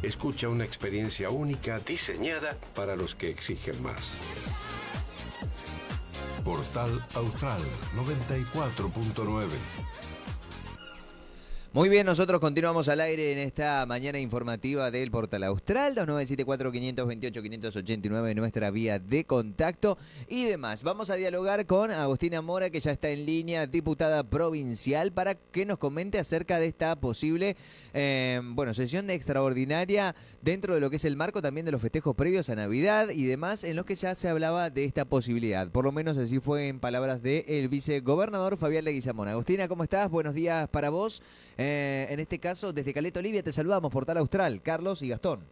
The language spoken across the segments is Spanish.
Escucha una experiencia única diseñada para los que exigen más. Portal Austral 94.9. Muy bien, nosotros continuamos al aire en esta mañana informativa del Portal Austral, 2974-528-589, nuestra vía de contacto y demás. Vamos a dialogar con Agostina Mora, que ya está en línea, diputada provincial, para que nos comente acerca de esta posible sesión de extraordinaria dentro de lo que es el marco también de los festejos previos a Navidad y demás, en los que ya se hablaba de esta posibilidad. Por lo menos así fue en palabras del vicegobernador Fabián Leguizamón. Agostina, ¿cómo estás? Buenos días para vos. En este caso, desde Caleta Olivia te saludamos, Portal Austral, Carlos y Gastón.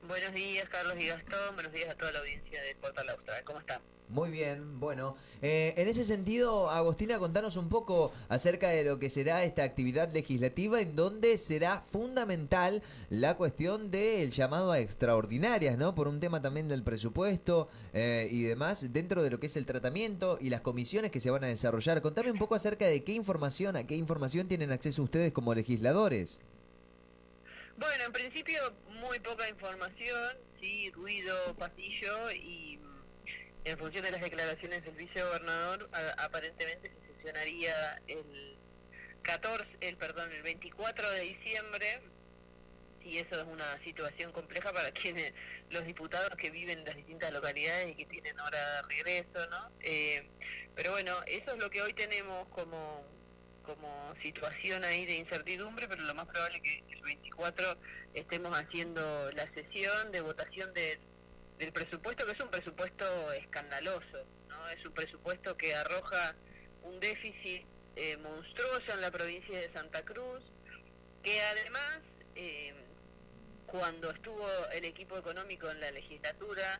Buenos días, Carlos y Gastón. Buenos días a toda la audiencia del Portal Austral. ¿Cómo están? Muy bien, bueno. En ese sentido, Agostina, contanos un poco acerca de lo que será esta actividad legislativa, en donde será fundamental la cuestión del llamado a extraordinarias, ¿no? Por un tema también del presupuesto y demás, dentro de lo que es el tratamiento y las comisiones que se van a desarrollar. Contame un poco acerca de a qué información tienen acceso ustedes como legisladores. Bueno, en principio muy poca información, sí, ruido, pasillo y en función de las declaraciones del vicegobernador, aparentemente se sesionaría el 24 de diciembre, y eso es una situación compleja para quienes, los diputados que viven en las distintas localidades y que tienen hora de regreso, ¿no? Pero bueno, eso es lo que hoy tenemos como situación ahí de incertidumbre, pero lo más probable es que el 24 estemos haciendo la sesión de votación del presupuesto, que es un presupuesto escandaloso, ¿no? Es un presupuesto que arroja un déficit monstruoso en la provincia de Santa Cruz, que además, cuando estuvo el equipo económico en la legislatura,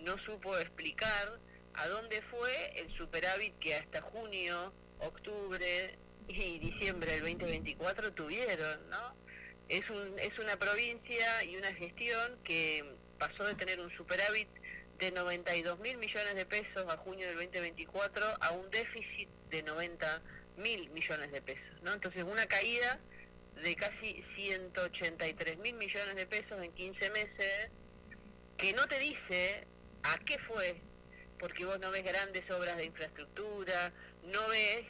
no supo explicar a dónde fue el superávit que hasta junio, octubre y diciembre del 2024 tuvieron, ¿no? Es una provincia y una gestión que pasó de tener un superávit de 92.000 millones de pesos a junio del 2024 a un déficit de 90.000 millones de pesos, ¿no? Entonces una caída de casi 183.000 millones de pesos en 15 meses, que no te dice a qué fue, porque vos no ves grandes obras de infraestructura, no ves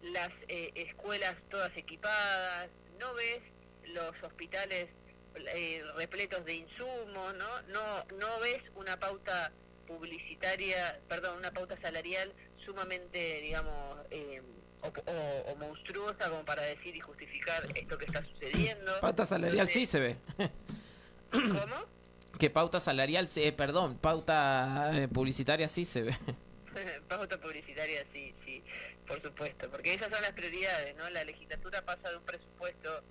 las escuelas todas equipadas, no ves los hospitales repletos de insumos, no ves una pauta una pauta salarial sumamente, digamos, o monstruosa como para decir y justificar esto que está sucediendo. Pauta salarial. Entonces, sí se ve. ¿Cómo? Que pauta salarial, pauta publicitaria sí se ve. Pauta publicitaria sí, por supuesto, porque esas son las prioridades, ¿no? La legislatura pasa de un presupuesto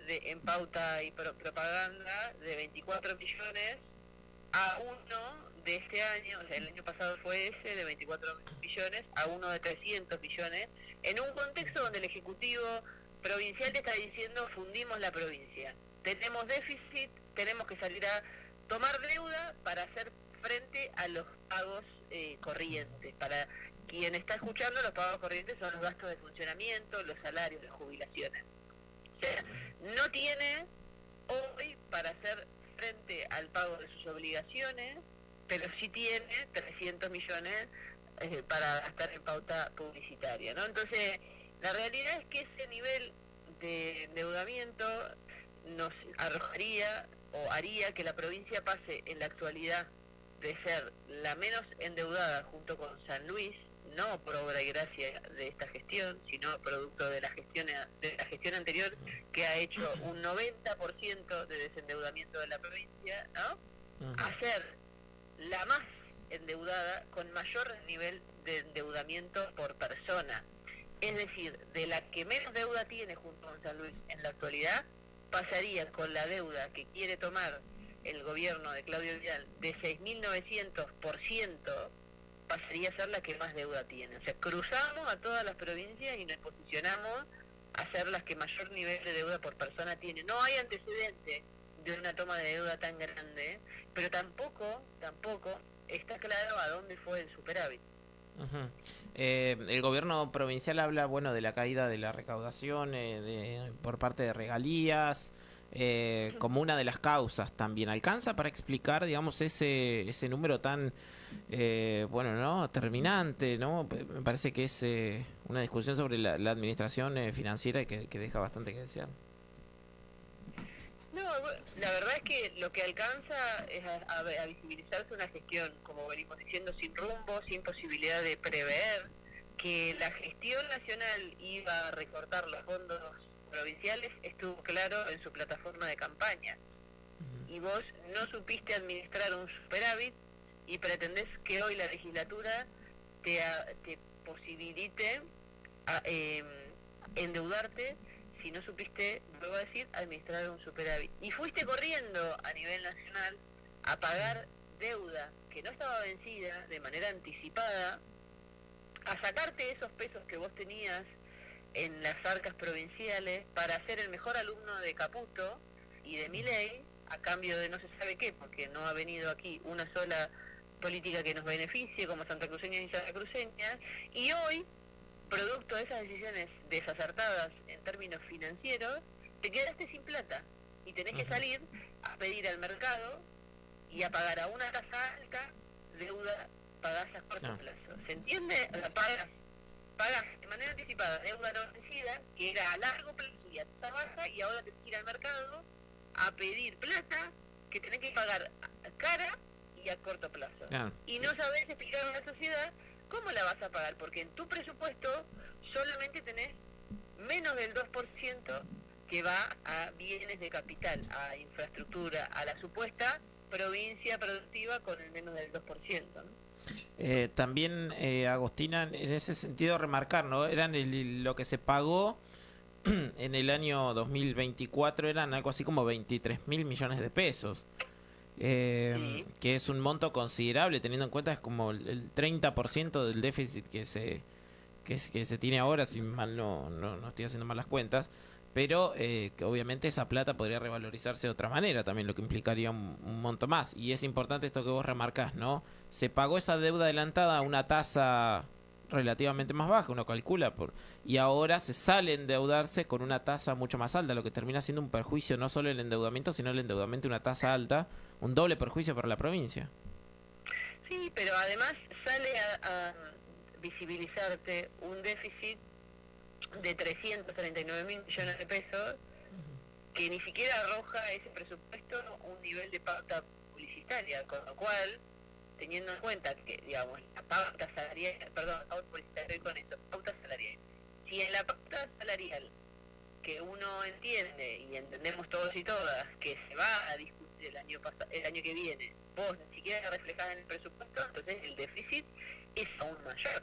en pauta y propaganda de 24 millones a uno de este año, o sea, el año pasado fue ese, de 24 millones, a uno de 300 millones, en un contexto donde el Ejecutivo provincial te está diciendo: fundimos la provincia, tenemos déficit, tenemos que salir a tomar deuda para hacer frente a los pagos corrientes. Para quien está escuchando, los pagos corrientes son los gastos de funcionamiento, los salarios, las jubilaciones. O sea, no tiene hoy para hacer frente al pago de sus obligaciones, pero sí tiene 300 millones para gastar en pauta publicitaria, ¿no? Entonces, la realidad es que ese nivel de endeudamiento nos arrojaría o haría que la provincia pase en la actualidad de ser la menos endeudada junto con San Luis, no por obra y gracia de esta gestión, sino producto de la gestión anterior, que ha hecho un 90% de desendeudamiento de la provincia, ¿no? A ser la más endeudada con mayor nivel de endeudamiento por persona. Es decir, de la que menos deuda tiene junto con San Luis en la actualidad, pasaría con la deuda que quiere tomar el gobierno de Claudio Vidal de 6.900%, pasaría a ser la que más deuda tiene. O sea, cruzamos a todas las provincias y nos posicionamos a ser las que mayor nivel de deuda por persona tiene. No hay antecedente de una toma de deuda tan grande, pero tampoco está claro a dónde fue el superávit. El gobierno provincial habla, bueno, de la caída de la recaudación por parte de regalías, como una de las causas también. ¿Alcanza para explicar, digamos, ese número tan, bueno, ¿no? Terminante, ¿no? Me parece que es una discusión sobre la administración financiera que deja bastante que desear. No, la verdad es que lo que alcanza es a visibilizarse una gestión, como venimos diciendo, sin rumbo, sin posibilidad de prever, que la gestión nacional iba a recortar los fondos provinciales, estuvo claro en su plataforma de campaña. Y vos no supiste administrar un superávit y pretendés que hoy la legislatura te posibilite endeudarte si no supiste, vuelvo a decir, administrar un superávit. Y fuiste corriendo a nivel nacional a pagar deuda que no estaba vencida de manera anticipada, a sacarte esos pesos que vos tenías en las arcas provinciales para ser el mejor alumno de Caputo y de Milei, a cambio de no se sabe qué, porque no ha venido aquí una sola política que nos beneficie como santacruceños y santacruceñas, y hoy, producto de esas decisiones desacertadas en términos financieros, te quedaste sin plata y tenés que salir a pedir al mercado y a pagar a una tasa alta deuda pagás a corto plazo. ¿Se entiende? O sea, pagas de manera anticipada deuda no vencida, que era a largo plazo y a tasa baja, y ahora tenés que ir al mercado a pedir plata que tenés que pagar cara y a corto plazo. Y no sabés explicar a la sociedad cómo la vas a pagar, porque en tu presupuesto solamente tenés menos del 2% que va a bienes de capital, a infraestructura, a la supuesta provincia productiva con el menos del 2%, ¿no? También, Agostina, en ese sentido remarcar, ¿no? Lo que se pagó en el año 2024 eran algo así como 23.000 millones de pesos. Que es un monto considerable, teniendo en cuenta es como el 30% del déficit que se tiene ahora, si mal no estoy haciendo mal las cuentas, pero que obviamente esa plata podría revalorizarse de otra manera también, lo que implicaría un monto más. Y es importante esto que vos remarcás, ¿no? Se pagó esa deuda adelantada a una tasa relativamente más baja, uno calcula, y ahora se sale a endeudarse con una tasa mucho más alta, lo que termina siendo un perjuicio no solo el endeudamiento, sino el endeudamiento de una tasa alta, un doble perjuicio para la provincia. Sí, pero además sale a visibilizarte un déficit de 339.000 millones de pesos que ni siquiera arroja ese presupuesto un nivel de pauta publicitaria, con lo cual, teniendo en cuenta que, digamos, la pauta salarial, perdón, pauta publicitaria con esto, pauta salarial, si en la pauta salarial que uno entiende y entendemos todos y todas que se va a discutir el año que viene, vos ni siquiera reflejás en el presupuesto, entonces el déficit es aún mayor.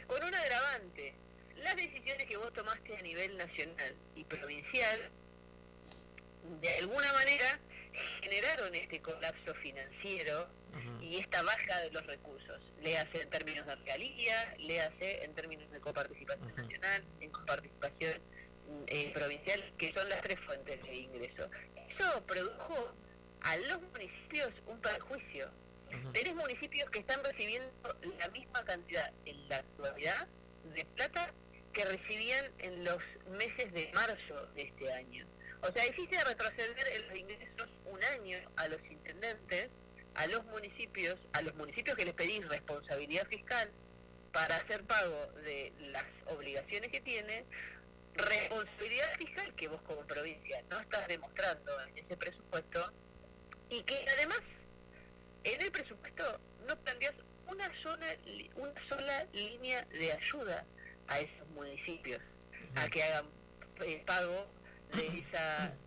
Con un agravante, las decisiones que vos tomaste a nivel nacional y provincial, de alguna manera, generaron este colapso financiero y esta baja de los recursos, léase en términos de regalía, léase en términos de coparticipación nacional, en coparticipación provincial, que son las tres fuentes de ingreso. Eso produjo a los municipios un perjuicio. Tenés municipios que están recibiendo la misma cantidad en la actualidad de plata que recibían en los meses de marzo de este año. O sea, hiciste retroceder en los ingresos un año a los intendentes, a los municipios que les pedís responsabilidad fiscal para hacer pago de las obligaciones que tienen, responsabilidad fiscal que vos como provincia no estás demostrando en ese presupuesto, y que además en el presupuesto no planteas una sola línea de ayuda a esos municipios a que hagan pago de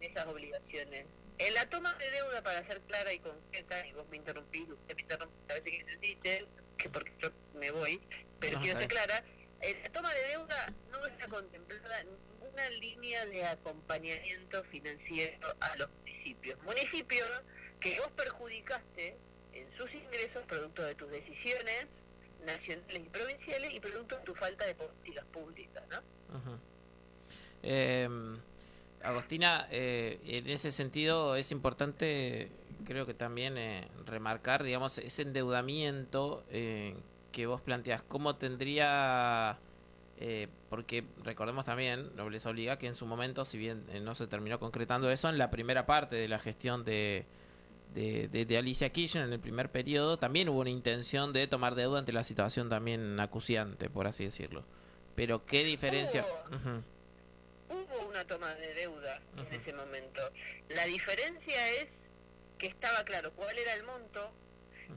esas obligaciones. En la toma de deuda, para ser clara y concreta, y vos me interrumpís, usted me interrumpe a veces que necesite, que porque yo me voy, pero quiero ser clara, en la toma de deuda no está contemplada ninguna línea de acompañamiento financiero a los municipios. Municipios que vos perjudicaste en sus ingresos producto de tus decisiones nacionales y provinciales y producto de tu falta de políticas públicas, ¿no? Agostina, en ese sentido es importante, creo que también remarcar, digamos, ese endeudamiento que vos planteás, ¿cómo tendría...? Porque recordemos también, Nobleza Obliga, que en su momento, si bien no se terminó concretando eso, en la primera parte de la gestión de Alicia Kirchner, en el primer periodo, también hubo una intención de tomar deuda ante la situación también acuciante, por así decirlo. Pero ¿qué diferencia? Hubo una toma de deuda en Ujú. ese momento. La diferencia es que estaba claro cuál era el monto,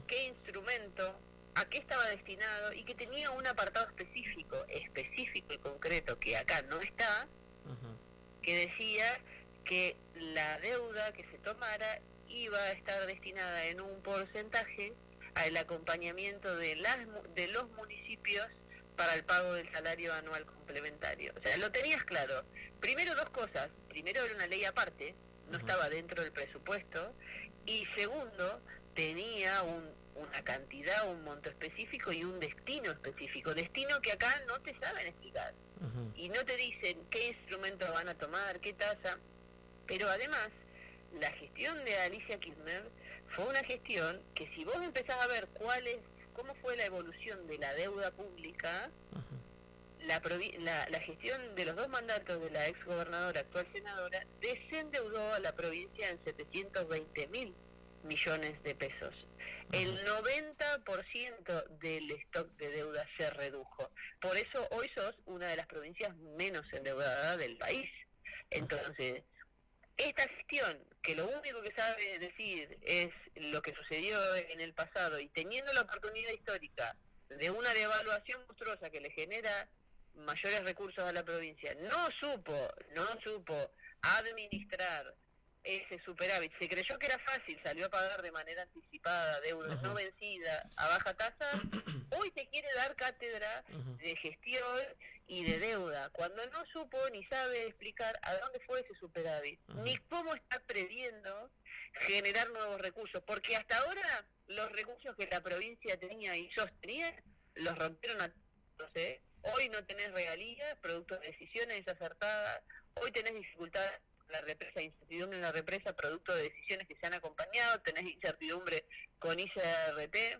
qué instrumento, a qué estaba destinado y que tenía un apartado específico y concreto, que acá no está, Ujú. que decía que la deuda que se tomara iba a estar destinada en un porcentaje al acompañamiento de los municipios para el pago del salario anual complementario. O sea, lo tenías claro. Primero, dos cosas. Primero, era una ley aparte, no Ujú. estaba dentro del presupuesto. Y segundo, tenía una cantidad, un monto específico y un destino específico. Destino que acá no te saben explicar. Ujú. Y no te dicen qué instrumentos van a tomar, qué tasa. Pero además, la gestión de Alicia Kirchner fue una gestión que, si vos empezás a ver cómo fue la evolución de la deuda pública, Ujú. la gestión de los dos mandatos de la ex gobernadora, actual senadora, desendeudó a la provincia en 720.000 millones de pesos. El 90% del stock de deuda se redujo. Por eso hoy sos una de las provincias menos endeudadas del país. Entonces, esta gestión, que lo único que sabe decir es lo que sucedió en el pasado, y teniendo la oportunidad histórica de una devaluación monstruosa que le genera mayores recursos a la provincia, no supo administrar ese superávit. Se creyó que era fácil, salió a pagar de manera anticipada deuda no Ujú. vencida a baja tasa. Hoy te quiere dar cátedra Ujú. de gestión y de deuda, cuando no supo ni sabe explicar a dónde fue ese superávit, Ujú. ni cómo está previendo generar nuevos recursos, porque hasta ahora los recursos que la provincia tenía y sostenía los rompieron a todos, ¿eh? Hoy no tenés regalías, producto de decisiones desacertadas, hoy tenés dificultades en la represa, incertidumbre en la represa, producto de decisiones que se han acompañado, tenés incertidumbre con ICRT,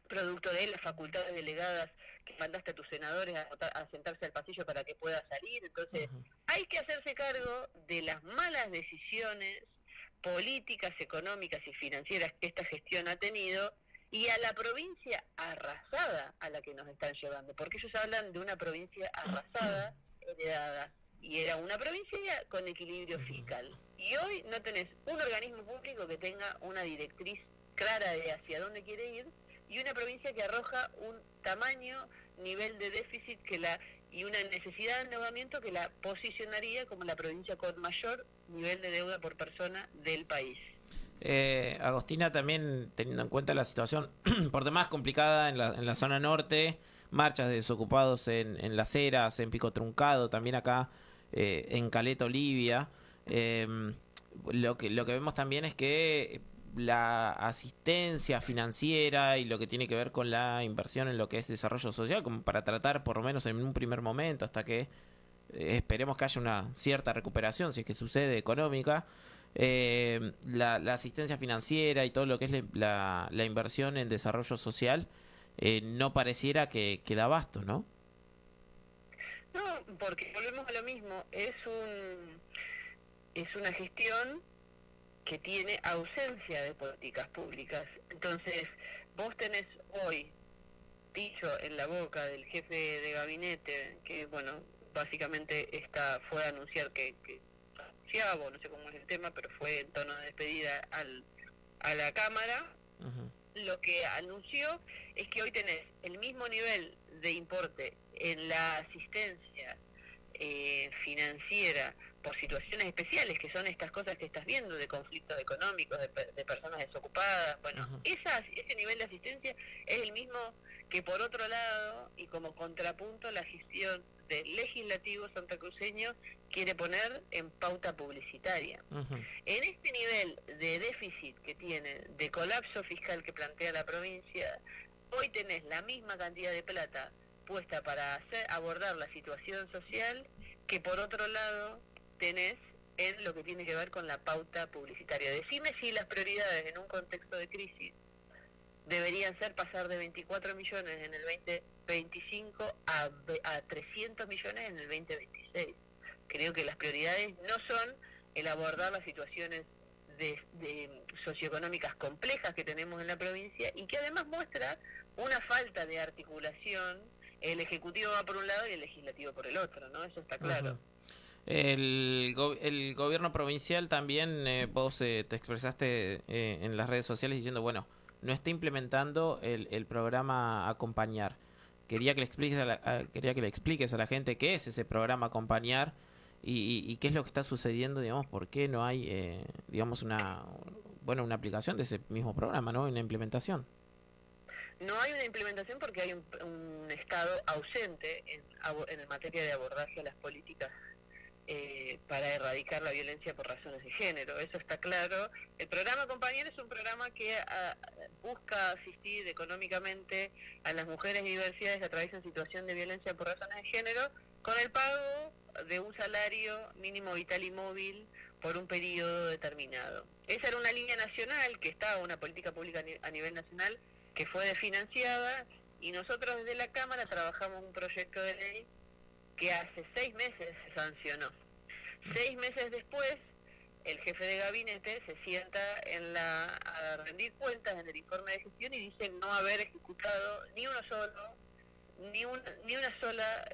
producto de las facultades delegadas que mandaste a tus senadores a sentarse al pasillo para que pueda salir. Entonces, Ujú. hay que hacerse cargo de las malas decisiones políticas, económicas y financieras que esta gestión ha tenido, y a la provincia arrasada a la que nos están llevando, porque ellos hablan de una provincia arrasada, heredada, y era una provincia con equilibrio fiscal. Y hoy no tenés un organismo público que tenga una directriz clara de hacia dónde quiere ir, y una provincia que arroja un tamaño, nivel de déficit y una necesidad de endeudamiento que la posicionaría como la provincia con mayor nivel de deuda por persona del país. Agostina, también teniendo en cuenta la situación por demás complicada en la zona norte, marchas de desocupados en Las Heras, en Pico Truncado, también acá en Caleta, Olivia. eh, lo que vemos también es que la asistencia financiera y lo que tiene que ver con la inversión en lo que es desarrollo social, como para tratar por lo menos en un primer momento, hasta que esperemos que haya una cierta recuperación, si es que sucede, económica, la asistencia financiera y todo lo que es la inversión en desarrollo social no pareciera que da abasto, ¿no? No, porque volvemos a lo mismo, es una gestión que tiene ausencia de políticas públicas. Entonces, vos tenés hoy dicho en la boca del jefe de gabinete, que bueno, básicamente fue a anunciar que anunciaba, no sé cómo es el tema, pero fue en tono de despedida a la Cámara. Ujú. Lo que anunció es que hoy tenés el mismo nivel de importe en la asistencia financiera por situaciones especiales, que son estas cosas que estás viendo, de conflictos económicos, de personas desocupadas. Bueno, Ujú. ese nivel de asistencia es el mismo que, por otro lado, y como contrapunto, la gestión del legislativo santacruceño quiere poner en pauta publicitaria. Ujú. En este nivel de déficit que tiene, de colapso fiscal que plantea la provincia, hoy tenés la misma cantidad de plata puesta para abordar la situación social, que por otro lado tenés en lo que tiene que ver con la pauta publicitaria. Decime si las prioridades en un contexto de crisis deberían ser pasar de 24 millones en el 2025 a 300 millones en el 2026. Creo que las prioridades no son el abordar las situaciones de socioeconómicas complejas que tenemos en la provincia y que además muestra una falta de articulación. El Ejecutivo va por un lado y el Legislativo por el otro, ¿no? Eso está claro. Ujú. El gobierno provincial también, vos te expresaste en las redes sociales diciendo, bueno, no está implementando el programa Acompañar. Quería que le expliques quería que le expliques a la gente qué es ese programa Acompañar y qué es lo que está sucediendo, digamos, por qué no hay, digamos, una aplicación de ese mismo programa, ¿no? Una implementación. No hay una implementación porque hay un Estado ausente en materia de abordaje a las políticas para erradicar la violencia por razones de género, eso está claro. El programa Compañero es un programa que busca asistir económicamente a las mujeres y diversidades que atraviesan situación de violencia por razones de género con el pago de un salario mínimo vital y móvil por un periodo determinado. Esa era una línea nacional que estaba, una política pública a nivel nacional que fue desfinanciada, y nosotros desde la Cámara trabajamos un proyecto de ley que hace 6 meses se sancionó. 6 meses después, el jefe de gabinete se sienta a rendir cuentas en el informe de gestión y dice no haber ejecutado ni una sola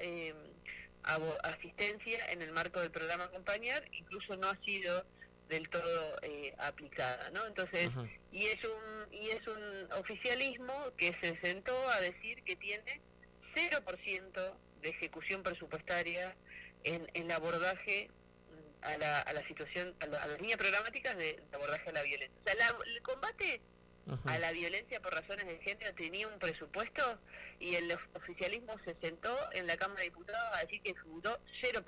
asistencia en el marco del programa Acompañar, incluso no ha sido del todo aplicada, ¿no? Entonces, Ujú. y es un oficialismo que se sentó a decir que tiene 0% de ejecución presupuestaria en el abordaje a la situación, a las líneas programáticas de abordaje a la violencia. O sea, el combate a la violencia por razones de género tenía un presupuesto y el oficialismo se sentó en la Cámara de Diputados a decir que ejecutó 0%.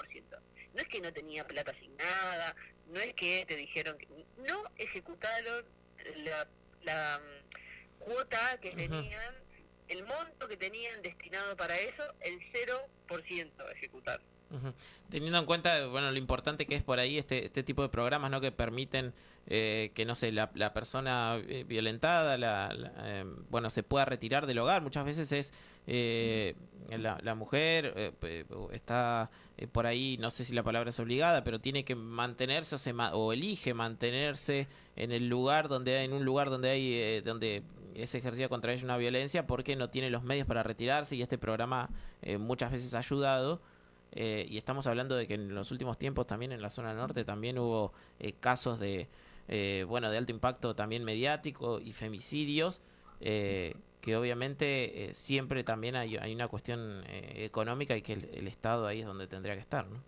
No es que no tenía plata asignada, no es que te dijeron que no ejecutaron la cuota que tenían, el monto que tenían destinado para eso, el 0% ejecutar. Ujú. Teniendo en cuenta, bueno, lo importante que es por ahí este tipo de programas, ¿no? Que permiten que, no sé, la persona violentada, bueno, se pueda retirar del hogar. Muchas veces es la mujer está por ahí, no sé si la palabra es obligada, pero tiene que mantenerse o elige mantenerse en un lugar donde hay donde es ejercida contra ella una violencia porque no tiene los medios para retirarse, y este programa muchas veces ha ayudado. Y estamos hablando de que en los últimos tiempos también en la zona norte también hubo casos de de alto impacto también mediático y femicidios, que obviamente siempre también hay una cuestión económica, y que el Estado ahí es donde tendría que estar, ¿no?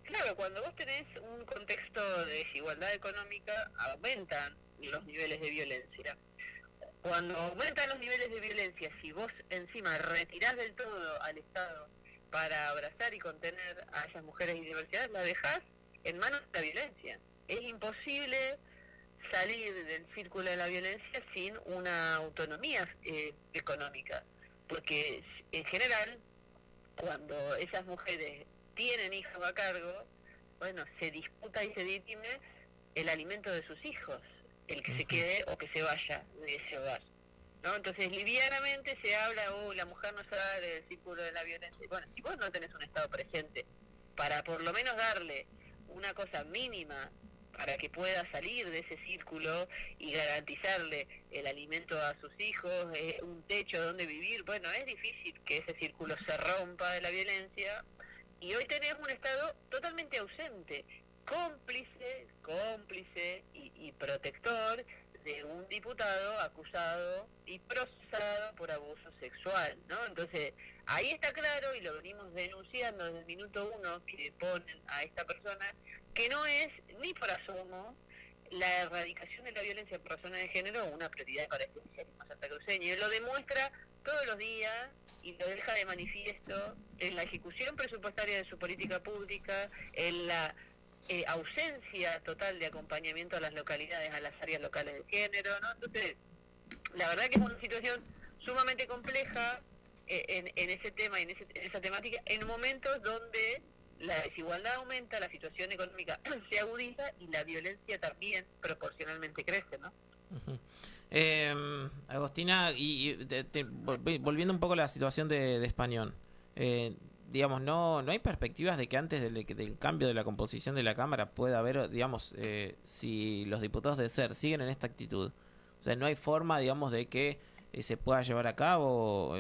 Claro, cuando vos tenés un contexto de desigualdad económica, aumentan los niveles de violencia. Cuando aumentan los niveles de violencia, si vos encima retirás del todo al Estado para abrazar y contener a esas mujeres y diversidades, la dejás en manos de la violencia. Es imposible salir del círculo de la violencia sin una autonomía económica, porque en general, cuando esas mujeres tienen hijos a cargo, bueno, se disputa y se dirime el alimento de sus hijos, el que se quede o que se vaya de ese hogar, ¿no? Entonces, livianamente se habla, la mujer no sale del círculo de la violencia. Bueno, si vos no tenés un Estado presente para por lo menos darle una cosa mínima para que pueda salir de ese círculo y garantizarle el alimento a sus hijos, un techo donde vivir, bueno, es difícil que ese círculo se rompa de la violencia. Y hoy tenemos un Estado totalmente ausente, cómplice y protector de un diputado acusado y procesado por abuso sexual, ¿no? Entonces, ahí está claro, y lo venimos denunciando desde el minuto 1 que ponen a esta persona, que no es ni por asomo la erradicación de la violencia por razones de género una prioridad para este oficialismo santacruceño. Y lo demuestra todos los días y lo deja de manifiesto en la ejecución presupuestaria de su política pública, en la ausencia total de acompañamiento a las localidades, a las áreas locales de género, ¿no? Entonces, la verdad que es una situación sumamente compleja en ese tema y en esa temática, en momentos donde la desigualdad aumenta, la situación económica se agudiza y la violencia también proporcionalmente crece, ¿no? Ujú. Agostina, volviendo un poco a la situación de Español, digamos, no hay perspectivas de que antes del cambio de la composición de la Cámara pueda haber, digamos, si los diputados del SER siguen en esta actitud. O sea, no hay forma, digamos, de que se pueda llevar a cabo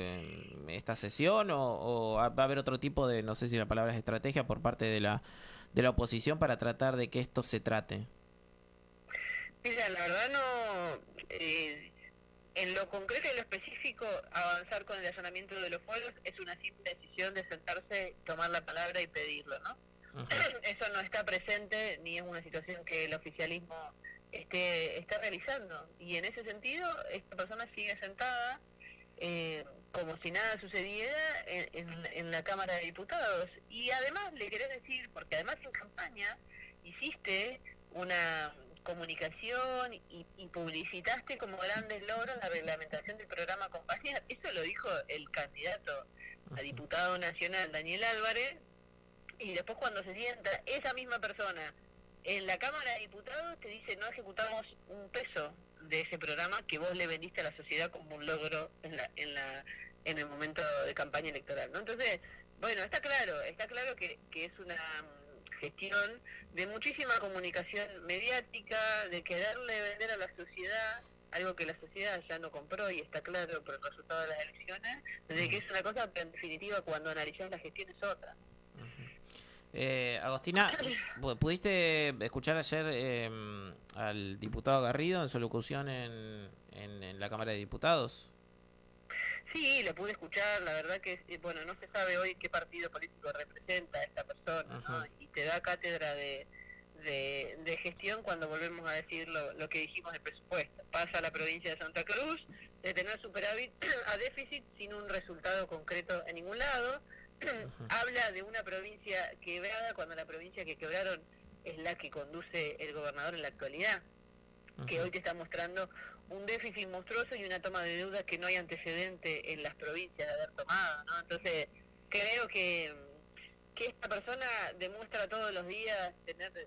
esta sesión o va a haber otro tipo de, no sé si la palabra es estrategia, por parte de la oposición para tratar de que esto se trate. Mira, la verdad no, en lo concreto y en lo específico, avanzar con el allanamiento de los fueros es una simple decisión de sentarse, tomar la palabra y pedirlo, ¿no? Eso no está presente ni es una situación que el oficialismo está realizando. Y en ese sentido, esta persona sigue sentada como si nada sucediera en la Cámara de Diputados. Y además le querés decir, porque además en campaña hiciste una comunicación y publicitaste como grandes logros la reglamentación del programa Compañía. Eso lo dijo el candidato a diputado nacional, Daniel Álvarez, y después cuando se sienta esa misma persona en la Cámara de Diputados te dice no ejecutamos un peso de ese programa que vos le vendiste a la sociedad como un logro en el momento de campaña electoral, ¿no? Entonces, bueno, está claro que es una gestión de muchísima comunicación mediática, de quererle vender a la sociedad algo que la sociedad ya no compró y está claro por el resultado de las elecciones, de que es una cosa, pero en definitiva cuando analizás la gestión es otra. Agostina, ¿pudiste escuchar ayer al diputado Garrido en su locución en la Cámara de Diputados? Sí, lo pude escuchar, la verdad que, bueno, no se sabe hoy qué partido político representa a esta persona, ¿no? Y te da cátedra de gestión cuando volvemos a decir lo que dijimos del presupuesto. Pasa a la provincia de Santa Cruz de tener superávit a déficit sin un resultado concreto en ningún lado. Habla de una provincia quebrada cuando la provincia que quebraron es la que conduce el gobernador en la actualidad, que hoy te está mostrando un déficit monstruoso y una toma de deuda que no hay antecedente en las provincias de haber tomado, ¿no? Entonces creo que esta persona demuestra todos los días tener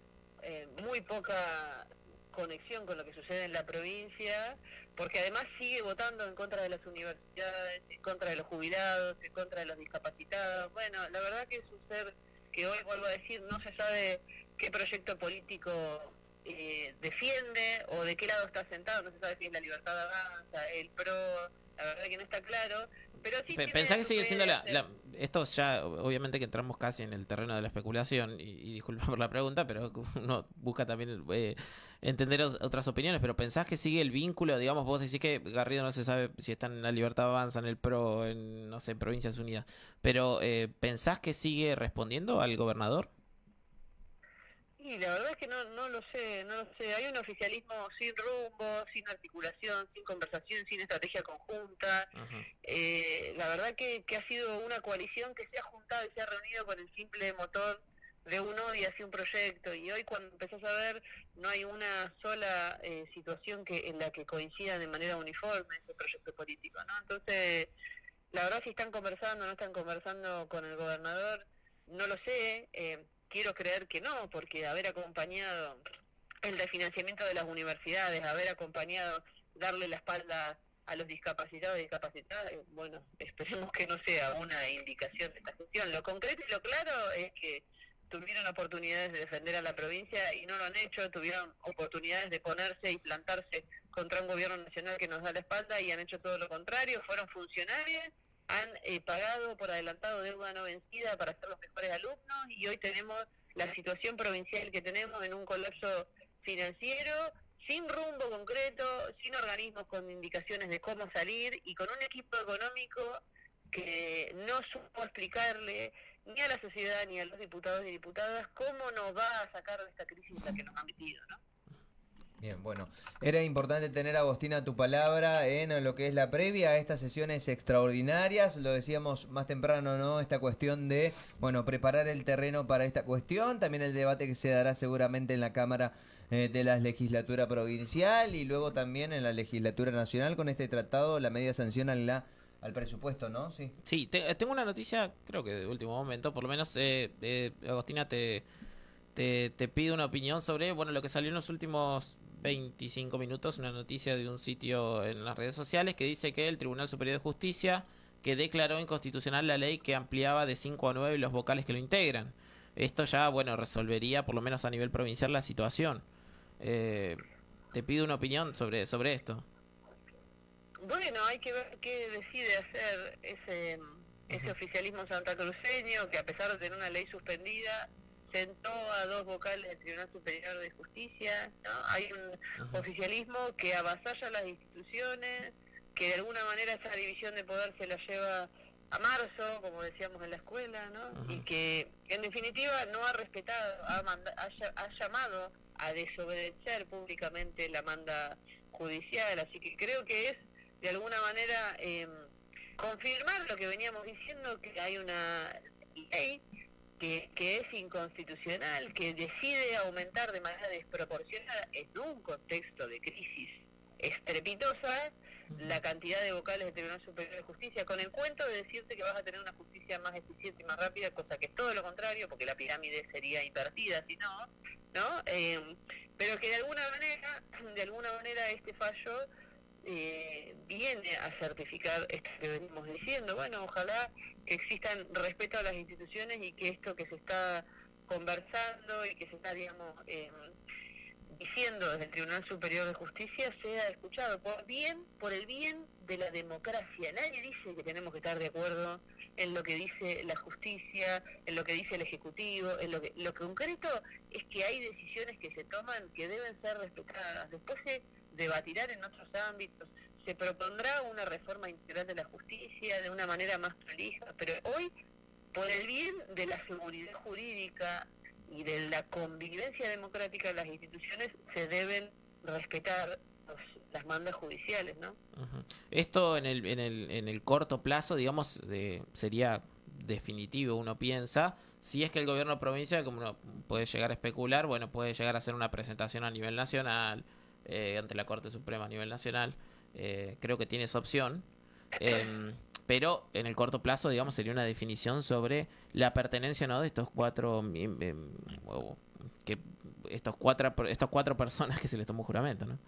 muy poca conexión con lo que sucede en la provincia, porque además sigue votando en contra de las universidades, en contra de los jubilados, en contra de los discapacitados. Bueno, la verdad que es un ser que hoy, vuelvo a decir, no se sabe qué proyecto político defiende o de qué lado está sentado, no se sabe si es la Libertad Avanza, el PRO, la verdad que no está claro, pero sí ¿Pensás que sigue siendo esto ya, obviamente que entramos casi en el terreno de la especulación, y disculpa por la pregunta, pero uno busca también entender otras opiniones, pero ¿pensás que sigue el vínculo? Digamos, vos decís que Garrido no se sabe si está en la Libertad Avanza, en el PRO, en, no sé, Provincias Unidas, pero ¿pensás que sigue respondiendo al gobernador? Y la verdad es que no lo sé. Hay un oficialismo sin rumbo, sin articulación, sin conversación, sin estrategia conjunta. La verdad que ha sido una coalición que se ha juntado y se ha reunido con el simple motor de un odio hacia un proyecto. Y hoy cuando empezás a ver, no hay una sola situación en la que coincidan de manera uniforme ese proyecto político, ¿no? Entonces, la verdad si están conversando o no están conversando con el gobernador, no lo sé. Quiero creer que no, porque haber acompañado el refinanciamiento de las universidades, haber acompañado, darle la espalda a los discapacitados y discapacitadas, bueno, esperemos que no sea una indicación de esta gestión. Lo concreto y lo claro es que tuvieron oportunidades de defender a la provincia y no lo han hecho, tuvieron oportunidades de ponerse y plantarse contra un gobierno nacional que nos da la espalda y han hecho todo lo contrario, fueron funcionarios, han pagado por adelantado deuda no vencida para ser los mejores alumnos y hoy tenemos la situación provincial que tenemos en un colapso financiero, sin rumbo concreto, sin organismos con indicaciones de cómo salir y con un equipo económico que no supo explicarle ni a la sociedad ni a los diputados y diputadas cómo nos va a sacar de esta crisis en la que nos han metido, ¿no? Bien, bueno, era importante tener, Agostina, tu palabra en lo que es la previa a estas sesiones extraordinarias. Lo decíamos más temprano, ¿no? Esta cuestión de, bueno, preparar el terreno para esta cuestión. También el debate que se dará seguramente en la Cámara de la legislatura provincial y luego también en la legislatura nacional con este tratado, la media sanción al presupuesto, ¿no? Sí, tengo una noticia, creo que de último momento, por lo menos, Agostina, te pido una opinión sobre, bueno, lo que salió en los últimos 25 minutos una noticia de un sitio en las redes sociales que dice que el Tribunal Superior de Justicia que declaró inconstitucional la ley que ampliaba de 5 a 9 los vocales que lo integran. Esto ya, bueno, resolvería por lo menos a nivel provincial la situación. Te pido una opinión sobre esto. Bueno, hay que ver qué decide hacer ese oficialismo santacruceño que, a pesar de tener una ley suspendida, sentó a 2 vocales del Tribunal Superior de Justicia, ¿no? Hay un oficialismo que avasalla las instituciones, que de alguna manera esa división de poder se la lleva a marzo, como decíamos en la escuela, ¿no? Y que en definitiva no ha respetado, ha llamado a desobedecer públicamente la manda judicial, así que creo que es de alguna manera confirmar lo que veníamos diciendo, que hay una ley que es inconstitucional, que decide aumentar de manera desproporcionada en un contexto de crisis estrepitosa la cantidad de vocales del Tribunal Superior de Justicia, con el cuento de decirte que vas a tener una justicia más eficiente y más rápida, cosa que es todo lo contrario, porque la pirámide sería invertida si no, ¿no? Pero que de alguna manera este fallo viene a certificar esto que venimos diciendo. Bueno, ojalá que existan respeto a las instituciones y que esto que se está conversando y que se está, digamos, diciendo desde el Tribunal Superior de Justicia sea escuchado por el bien de la democracia. Nadie dice que tenemos que estar de acuerdo en lo que dice la justicia, en lo que dice el Ejecutivo, lo concreto es que hay decisiones que se toman que deben ser respetadas. Después se debatirán en otros ámbitos, se propondrá una reforma integral de la justicia de una manera más prolija, pero hoy, por el bien de la seguridad jurídica y de la convivencia democrática, las instituciones se deben respetar las mandas judiciales, ¿no? Esto en el corto plazo, digamos, sería definitivo, uno piensa. Si es que el gobierno provincial, como uno puede llegar a especular, bueno, puede llegar a hacer una presentación a nivel nacional, ante la Corte Suprema a nivel nacional. Creo que tiene esa opción. Pero en el corto plazo, digamos, sería una definición sobre la pertenencia, ¿no?, de estos cuatro personas que se les tomó juramento, ¿no?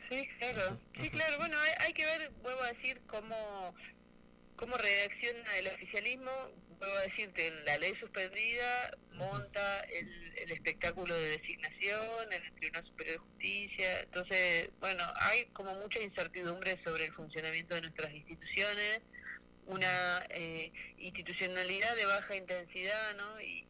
Sí, claro. Sí, claro. Bueno, hay que ver, vuelvo a decir, cómo reacciona el oficialismo. Vuelvo a decirte, la ley suspendida monta el espectáculo de designación en el Tribunal Superior de Justicia. Entonces, bueno, hay como mucha incertidumbre sobre el funcionamiento de nuestras instituciones, una institucionalidad de baja intensidad, ¿no? Y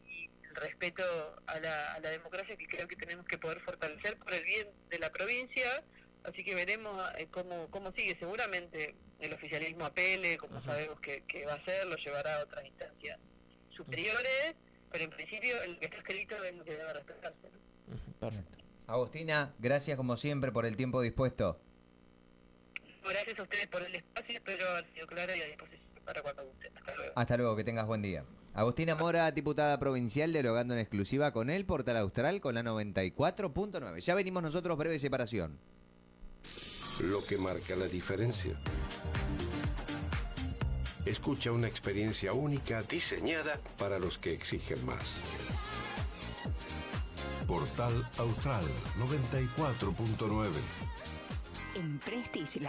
el respeto a la democracia, que creo que tenemos que poder fortalecer por el bien de la provincia. Así que veremos cómo sigue. Seguramente el oficialismo apele, como sabemos que va a hacer, lo llevará a otras instancias superiores, pero en principio el que está escrito es lo que debe respetarse, ¿no? Perfecto. Agustina, gracias como siempre por el tiempo dispuesto. Gracias a ustedes por el espacio, espero haber sido clara y a disposición para cuando guste. Hasta luego. Hasta luego, que tengas buen día. Agustina Mora, diputada provincial, dialogando en exclusiva con el Portal Austral con la 94.9. Ya venimos nosotros, breve separación. Lo que marca la diferencia. Escucha una experiencia única diseñada para los que exigen más. Portal Austral 94.9. En Prestige